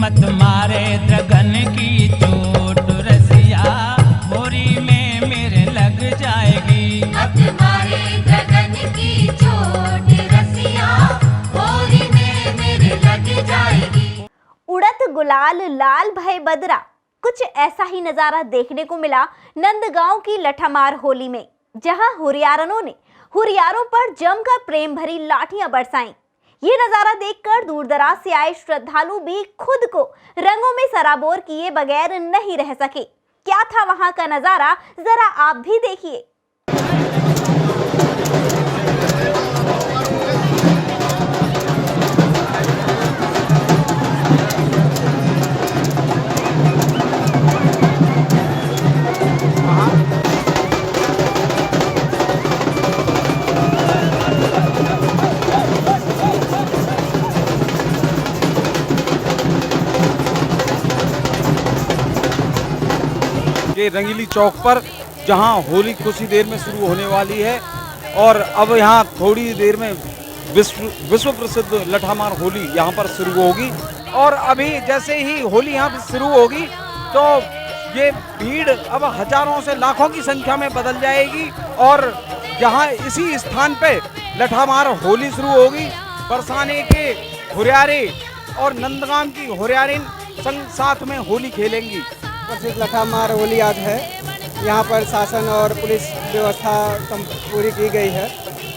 मत मारे द्रगन की चोट रसिया, होरी में मेरे लग जाएगी। मत मारे द्रगन की चोट रसिया, होरी में मेरे लग जाएगी। उड़त गुलाल लाल भय बदरा, कुछ ऐसा ही नजारा देखने को मिला नंदगांव की लठामार होली में, जहां हुरियारनों ने हुरियारों पर जमकर प्रेम भरी लाठियां बरसाईं। ये नजारा देखकर दूर दराज से आए श्रद्धालु भी खुद को रंगों में सराबोर किए बगैर नहीं रह सके। क्या था वहां का नजारा, जरा आप भी देखिए। रंगीली चौक पर जहां होली कुछ ही देर में शुरू होने वाली है और अब यहां थोड़ी देर में विश्व प्रसिद्ध लठामार होली यहां पर शुरू होगी। और अभी जैसे ही होली यहां पर शुरू होगी तो ये भीड़ अब हजारों से लाखों की संख्या में बदल जाएगी और जहां इसी स्थान पे लठामार होली शुरू होगी। बरसाने के हुरियारे और नंदगांव की हुरियारिन संग साथ में होली खेलेंगी। प्रसिद्ध लठामार होली आज है। यहाँ पर शासन और पुलिस व्यवस्था पूरी की गई है।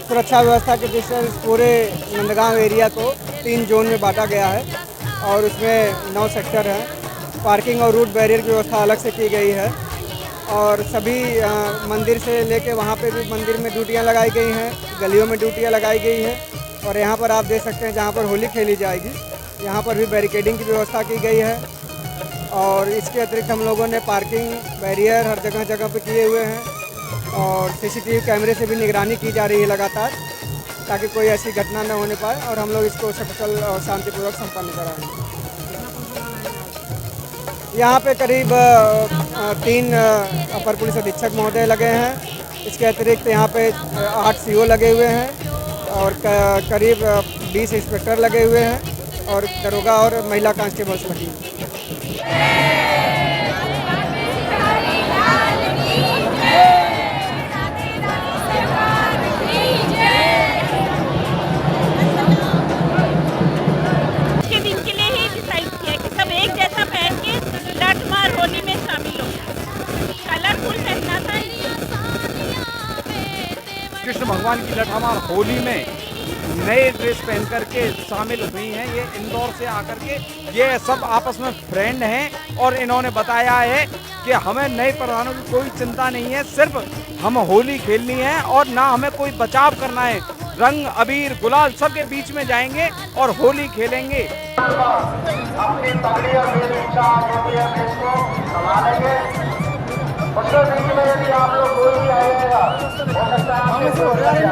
सुरक्षा व्यवस्था के दृष्टि से पूरे नंदगांव एरिया को 3 जोन में बांटा गया है और उसमें 9 सेक्टर हैं। पार्किंग और रूट बैरियर की व्यवस्था अलग से की गई है और सभी मंदिर से लेके वहाँ पे भी मंदिर में ड्यूटियाँ लगाई गई हैं, गलियों में ड्यूटियाँ लगाई गई हैं। और यहाँ पर आप देख सकते हैं जहाँ पर होली खेली जाएगी यहाँ पर भी बैरिकेडिंग की व्यवस्था की गई है। और इसके अतिरिक्त हम लोगों ने पार्किंग बैरियर हर जगह जगह पे किए हुए हैं और सीसीटीवी कैमरे से भी निगरानी की जा रही है लगातार, ताकि कोई ऐसी घटना न होने पाए और हम लोग इसको सफल और शांतिपूर्वक संपन्न कराएंगे। यहाँ पे करीब 3 अपर पुलिस अधीक्षक महोदय लगे हैं। इसके अतिरिक्त यहाँ पे 8 सीओ लगे हुए हैं और करीब 20 इंस्पेक्टर लगे हुए हैं और दरोगा और महिला कांस्टेबल्स लगी हैं। कृष्ण भगवान की लठामार होली में नए ड्रेस पहन करके शामिल हुई हैं। ये इंदौर से आकर के ये सब आपस में फ्रेंड हैं और इन्होंने बताया है कि हमें नए प्रधानों की कोई चिंता नहीं है, सिर्फ हम होली खेलनी है और ना हमें कोई बचाव करना है। रंग अबीर गुलाल सबके बीच में जाएंगे और होली खेलेंगे। अपनी तगड़ी और को संभालेंगे। उसके बीच में यदि आप लोग कोई भी आएगा हो सकता है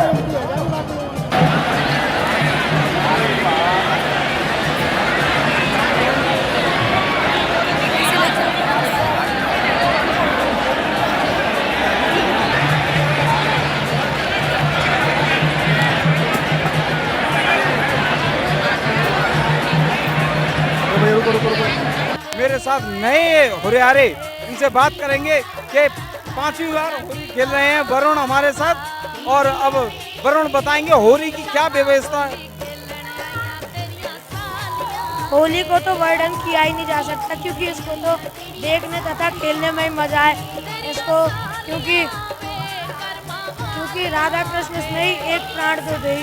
मेरे साथ नए हुरियारे, इनसे बात करेंगे कि 5वीं बार होली खेल रहे हैं वरुण हमारे साथ। और अब वरुण बताएंगे होली की क्या व्यवस्था है। होली को तो वर्णन किया ही नहीं जा सकता, क्योंकि इसको तो देखने तथा खेलने में ही मजा है इसको, क्योंकि राधा कृष्ण इसमें ही एक प्राण तो दे,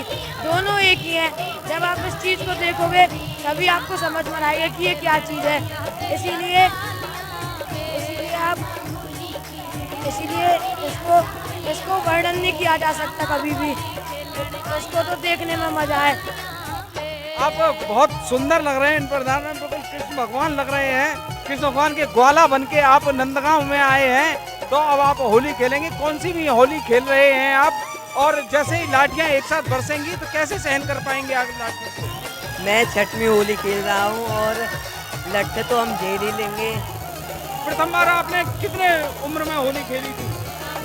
दोनों एक ही हैं। जब आप इस चीज़ को देखोगे तभी आपको समझ में आएगा कि ये क्या चीज़ है। इसीलिए इसको वर्णन नहीं किया जा सकता कभी भी, इसको तो देखने में मजा है। आप बहुत सुंदर लग रहे हैं, इन प्रधान में बिल्कुल कृष्ण भगवान लग रहे हैं। कृष्ण भगवान के ग्वाला बन के आप नंदगांव में आए हैं, तो अब आप होली खेलेंगे। कौन सी भी होली खेल रहे हैं आप, और जैसे ही लाठियां एक साथ बरसेंगी तो कैसे सहन कर पाएंगे आगे लाठियां? मैं 6वीं होली खेल रहा हूँ और लट्ठे तो हम झेल ही लेंगे। प्रथम बार आपने कितने उम्र में होली खेली थी?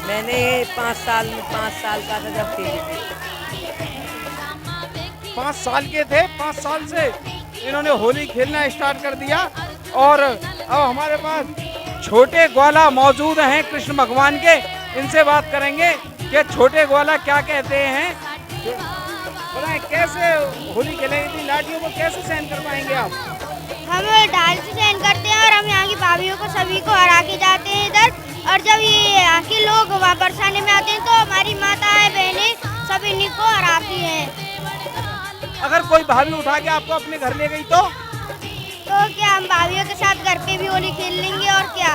मैंने 5 साल का था जब खेली थी। 5 साल के थे? 5 साल से इन्होंने होली खेलना स्टार्ट कर दिया। और अब हमारे पास छोटे ग्वाला मौजूद हैं कृष्ण भगवान के, इनसे बात करेंगे कि छोटे ग्वाला क्या कहते हैं। बताएं कैसे होली खेलेंगे, इतनी लाठियों को कैसे सहन कर पाएंगे आप? हम ढाल से सहन करते हैं और हम यहाँ की भाभीियों को सभी को हरा के जाते हैं इधर। और जब ये यहाँ के लोग वहाँ बरसाने में आते हैं तो हमारी माताएं बहनें सभी इन्हीं को हराती हैं। अगर कोई भाभी उठा के आपको अपने घर ले गई तो क्या हम भाभीियों के साथ घर पे भी होली खेल लेंगे और क्या।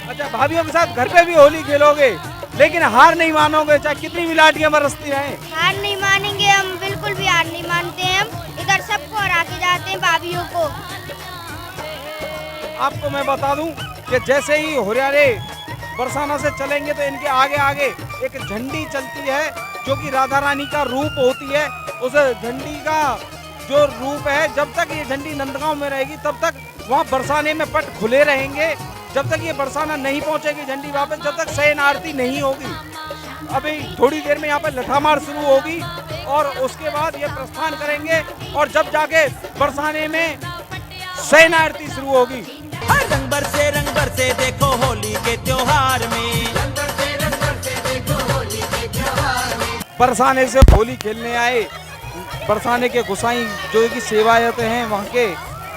अच्छा, भाभीयों के साथ घर पे भी होली खेलोगे, लेकिन हार नहीं मानोगे चाहे कितनी भी लाठियां बरसती रहें? हार नहीं मानेंगे हम, बिल्कुल भी हार नहीं मानते हैं। हम इधर सबको हरा के जाते हैं भाभीियों को। आपको मैं बता दूं कि जैसे ही हुरियारे बरसाना से चलेंगे तो इनके आगे आगे एक झंडी चलती है जो कि राधा रानी का रूप होती है। उस झंडी का जो रूप है, जब तक ये झंडी नंदगांव में रहेगी तब तक वहाँ बरसाने में पट खुले रहेंगे। जब तक ये बरसाना नहीं पहुँचेगी झंडी वापस, जब तक शयन आरती नहीं होगी। अभी थोड़ी देर में यहाँ पर लठामार शुरू होगी और उसके बाद ये प्रस्थान करेंगे और जब जाके बरसाने में शयन आरती शुरू होगी। रंग बरसे देखो होली के त्योहार में। बरसाने से होली खेलने आए बरसाने के गोसाई जो कि सेवायत हैं वहाँ के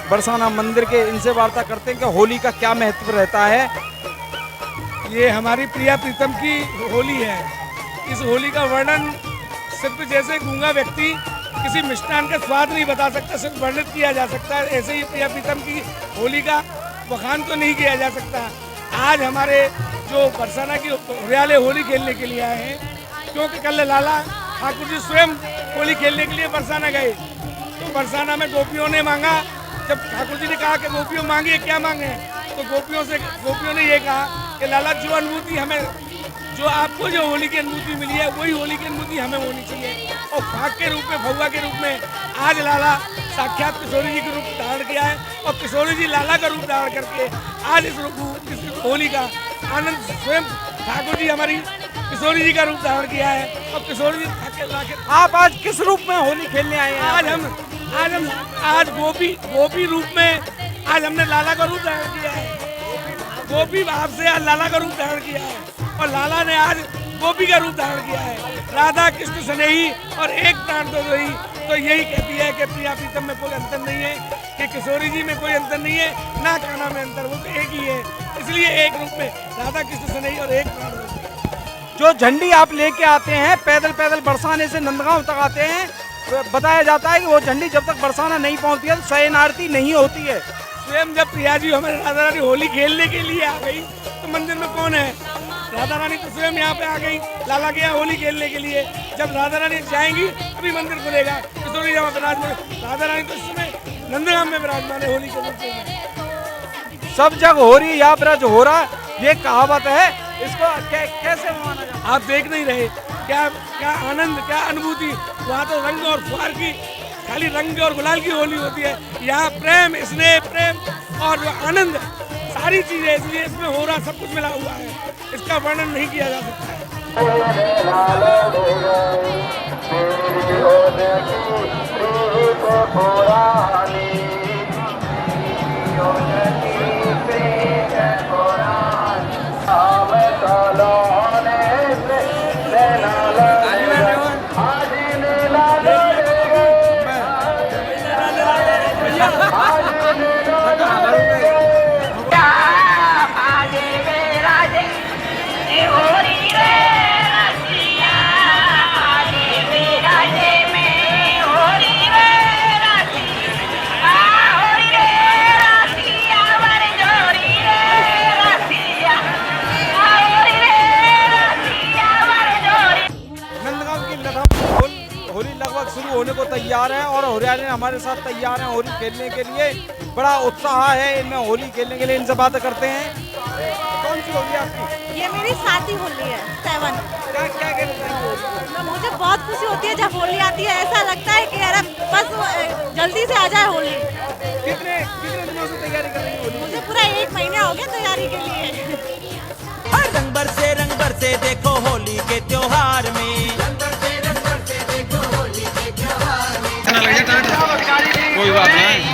बरसाना मंदिर के, इनसे वार्ता करते हैं कि होली का क्या महत्व रहता है। ये हमारी प्रिया प्रीतम की होली है। इस होली का वर्णन सिर्फ जैसे गूंगा व्यक्ति किसी मिष्ठान का स्वाद नहीं बता सकता, सिर्फ वर्णित किया जा सकता है, ऐसे ही प्रिया प्रीतम की होली का बखान तो नहीं किया जा सकता। आज हमारे जो बरसाना की हुरियारे होली खेलने के लिए आए हैं, क्योंकि कल लाला ठाकुर जी स्वयं होली खेलने के लिए बरसाना गए, तो बरसाना में गोपियों ने मांगा। जब ठाकुर जी ने कहा कि गोपियों मांगे क्या मांगे, तो गोपियों ने ये कहा कि लाला जो अनुभूति हमें, जो आपको जो होली की अनुभूति मिली है वही होली की अनुभूति हमें होनी चाहिए। और फाग के रूप में, फगुआ के रूप में आज लाला साक्षात किशोरी जी का रूप धारण किया है और किशोरी जी लाला का रूप धारण करके आज इस होली का आनंद स्वयं ठाकुर जी हमारी किशोरी जी का रूप धारण किया है और किशोरी जी। आप आज किस रूप में होली खेलने आए हैं? आज गोपी रूप में आज हमने लाला का रूप धारण किया है। गोपी भाव से आज लाला का रूप धारण किया है और लाला ने आज गोपी का रूप धारण किया है। राधा कृष्ण स्नेही और एक प्राण दो ही, तो यही कहती है कि प्रिया प्रीतम में कोई अंतर नहीं है, कि किशोरी जी में कोई अंतर नहीं है, ना कान्हा में अंतर, वो तो एक ही है। इसलिए एक रूप में राधा कृष्ण स्नेही और एक प्राण दो। जो झंडी आप लेके आते हैं पैदल पैदल बरसाने से नंदगांव तक आते हैं, बताया जाता है कि वो झंडी जब तक बरसाना नहीं पहुंचती है तो शयन आरती नहीं होती है। स्वयं जब प्रिया जी हमारे राधा रानी होली खेलने के लिए आ गई तो मंदिर में कौन है? राधा रानी तो स्वयं यहाँ पे आ गई, लाला के यहाँ होली खेलने के लिए। जब राधा रानी जाएंगी अभी मंदिर खुलेगा। किशोरी जी विराजमान, राधा रानी तो इस समय नंदगांव में विराजमान है होली के रूप में। सब जग हो रही या ब्रज हो रहा, ये कहावत है। इसको कैसे माना जाए? आप देख नहीं रहे क्या क्या आनंद, क्या अनुभूति। वहाँ तो रंग और फुहार की, खाली रंग और गुलाल की होली होती है। यहाँ प्रेम, स्नेह, प्रेम और आनंद, सारी चीजें, इसलिए इसमें हो रहा सब कुछ मिला हुआ है। इसका वर्णन नहीं किया जा सकता है। शुरू होने को तैयार है और हुरियारे हमारे साथ तैयार हैं होली खेलने के लिए। बड़ा उत्साह है इनमें होली खेलने के लिए। इनसे बात करते हैं। कौन सी होली आपकी? ये मेरी साथी होली है, 7। क्या क्या कहना चाहेंगे? मुझे बहुत खुशी होती है जब होली आती है। ऐसा लगता है कि यार बस जल्दी से आ जाए होली। कितने दिनों से तैयारी कर रही है होली? मुझे पूरा 1 महीना हो गया तैयारी के लिए। रंग बरसे देखो होली के त्योहार में। कोई बात नहीं।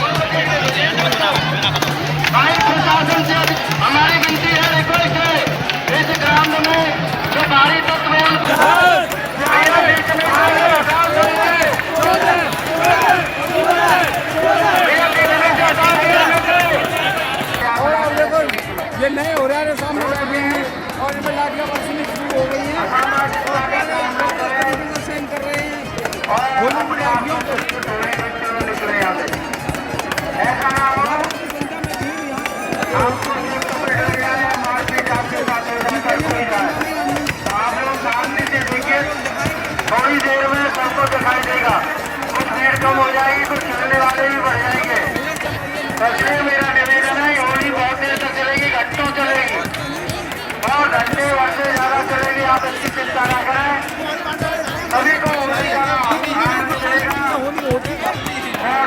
देर में सबको दिखाई देगा। कुछ भीड़ कम हो जाएगी, कुछ चलने वाले भी बढ़ जाएंगे। इसलिए मेरा निवेदन है, होली बहुत देर तक चलेगी, घंटों चलेगी और घंटे वर्षे ज्यादा चलेगी। आप इसकी चिंता ना करें। सभी को होली का आनंद मिलेगा और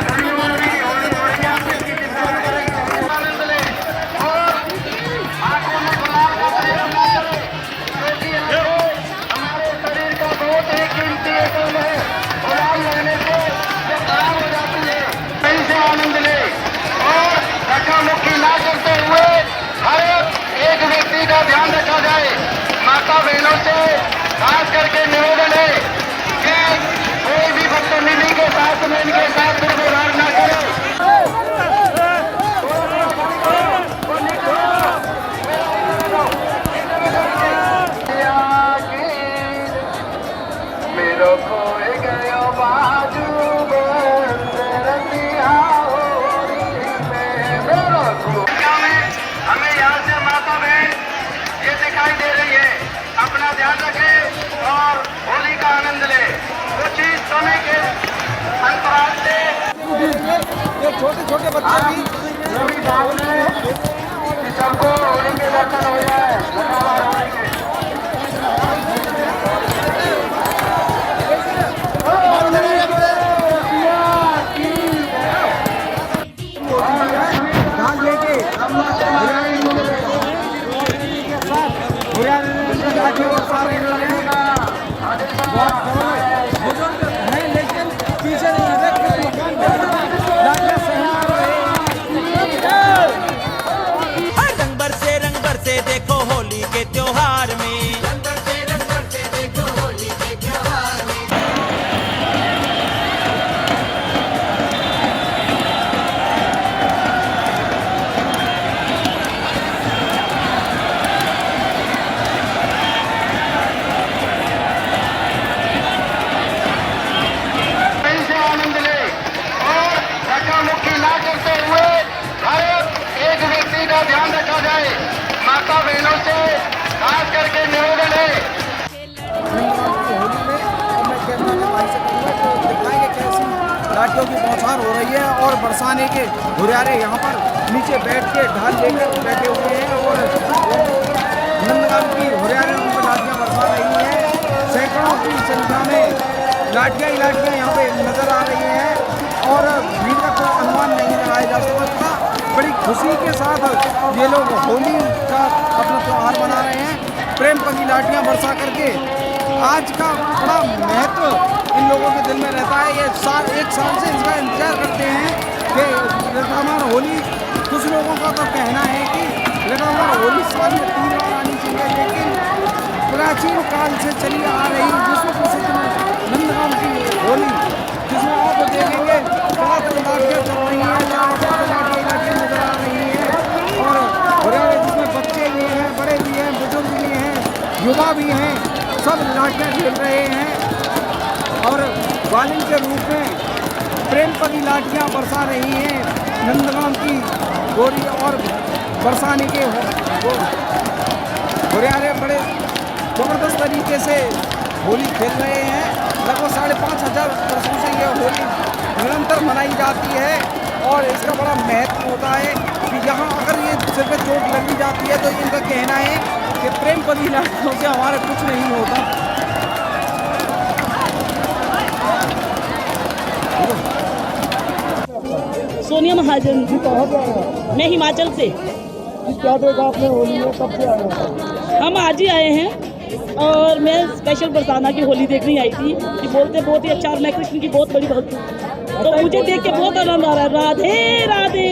सभी होली हो रही है, आप इसकी चिंता ना करें। आनंद ले और आंखों में गुलाल का प्रयोग ना करें, क्योंकि हमारे शरीर का बहुत ही कीमती एकम है। गुलाल लगने से जो खराब हो जाती है, कहीं से आनंद ले और धक्का-मुक्की ना करते हुए हर एक व्यक्ति का ध्यान रखा जाए। माता बहनों से खास करके निवेदन है कि कोई भी बदतमीजी के साथ में इनके साथ दुर्व्यवहार ना करे। मेरो खोए गयो बाजू हमें यहाँ से माता बहन ये दिखाई दे रही है। अपना ध्यान रखें और होली का आनंद ले। कुछ ही समय के अंतराल से ये छोटे छोटे बच्चे भी सभी भाव में कि सबको होली के दर्शन हो जाए। ध्यान लेके लेकिन पीछे रंग बरसे देखो होली के त्योहार में। ध्यान रखा जाए। माता बहनों से खास करके निवेदन है। लाठियों की बौछार हो रही है और बरसाने के हुरियारे यहाँ पर नीचे बैठ के ढाल लेकर बैठे हुए हैं और नंदगांव की हुरियारे उन पर लाठियाँ बरसा रही हैं। सैकड़ों की संख्या में लाठियाँ ही लाठियाँ यहाँ पे नजर आ रही हैं और भीड़ का कोई अनुमान नहीं लगाया जा सकता। बड़ी खुशी के साथ ये लोग होली का अपना त्यौहार मना रहे हैं, प्रेम की लाठियाँ बरसा करके। आज का बड़ा महत्व इन लोगों के दिल में रहता है। ये एक साल से इसका इंतजार करते हैं कि लगातार होली। कुछ लोगों का तो कहना है कि लगातार होली साल में 3 बार आनी चाहिए, लेकिन प्राचीन काल से चली आ रही विश्व प्रसिद्ध नंदगांव की होली, जिसमें आप देखेंगे लगातार लाठियाँ चल रही हैं, लाठियाँ नजर आ रही हैं और जिसमें बच्चे भी हैं, बड़े भी हैं, बुजुर्ग भी हैं, युवा भी हैं, सब लाठियाँ खेल रहे हैं और वालिन के रूप में प्रेम की लाठियाँ बरसा रही हैं। नंदगांव की गोरी और बरसाने के हुरियारे बड़े ज़बरदस्त तरीके से होली खेल रहे हैं। लगभग 5,500 वर्षों से ये होली निरंतर मनाई जाती है और इसका बड़ा महत्व होता है कि यहाँ अगर ये सिर पे चोट लगी जाती है तो इनका कहना है कि प्रेम की लाठियों से हमारा कुछ नहीं होता। सोनिया महाजन, मैं हिमाचल से। क्या देखा आपने होली में, कब से आए हैं? हम आज ही आए हैं और मैं स्पेशल बरसाना की होली देखने आई थी कि बोलते बहुत ही अच्छा और मैं कृष्ण की बहुत बड़ी भक्त हूँ, तो मुझे देख के बहुत आनंद आ रहा है। राधे राधे।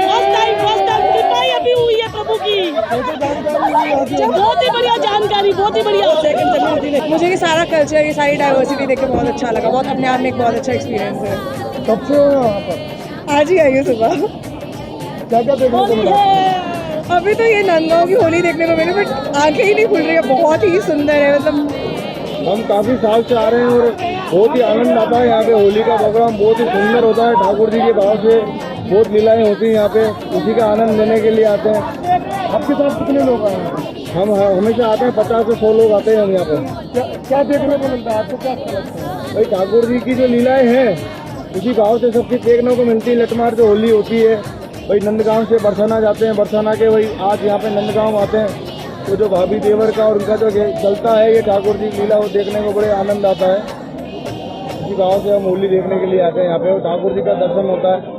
फर्स्ट टाइम कृपा अभी हुई है प्रभु की। बहुत ही बढ़िया जानकारी, बहुत ही बढ़िया। मुझे ये सारा कल्चर, ये सारी डाइवर्सिटी देख के बहुत अच्छा लगा। बहुत अपने आप में एक बहुत अच्छा एक्सपीरियंस है। कब से यहाँ पर? आज ही आई है सुबह। क्या क्या देखने को मिला? अभी तो ये नंदगांव की होली देखने को मिली, बट आंखें ही नहीं खुल रही है। बहुत ही सुंदर है। मतलब हम काफ़ी साल से आ रहे हैं और बहुत ही आनंद आता है। यहाँ पे होली का प्रोग्राम बहुत ही सुंदर होता है। ठाकुर जी के भाव से बहुत लीलाएं होती हैं यहाँ पे, उसी का आनंद लेने के लिए आते हैं। आपके साथ कितने लोग आए हैं? हम हमेशा आते हैं, 50 से 100 लोग आते हैं हम यहाँ पर। क्या देखने को मिलता है आपको, क्या अच्छा लगता है? भाई ठाकुर जी की जो लीलाएं हैं उसी भाव से सब कुछ देखने को मिलती है। लठमार जो होली होती है भाई नंदगांव से बरसाना जाते हैं, बरसाना के भाई आज यहाँ पे नंदगांव आते हैं, तो जो भाभी देवर का और उनका जो चलता है ये ठाकुर जी लीला वो देखने को बड़े आनंद आता है। इसी भाव से हम होली देखने के लिए आते हैं यहाँ पे, ठाकुर जी का दर्शन होता है।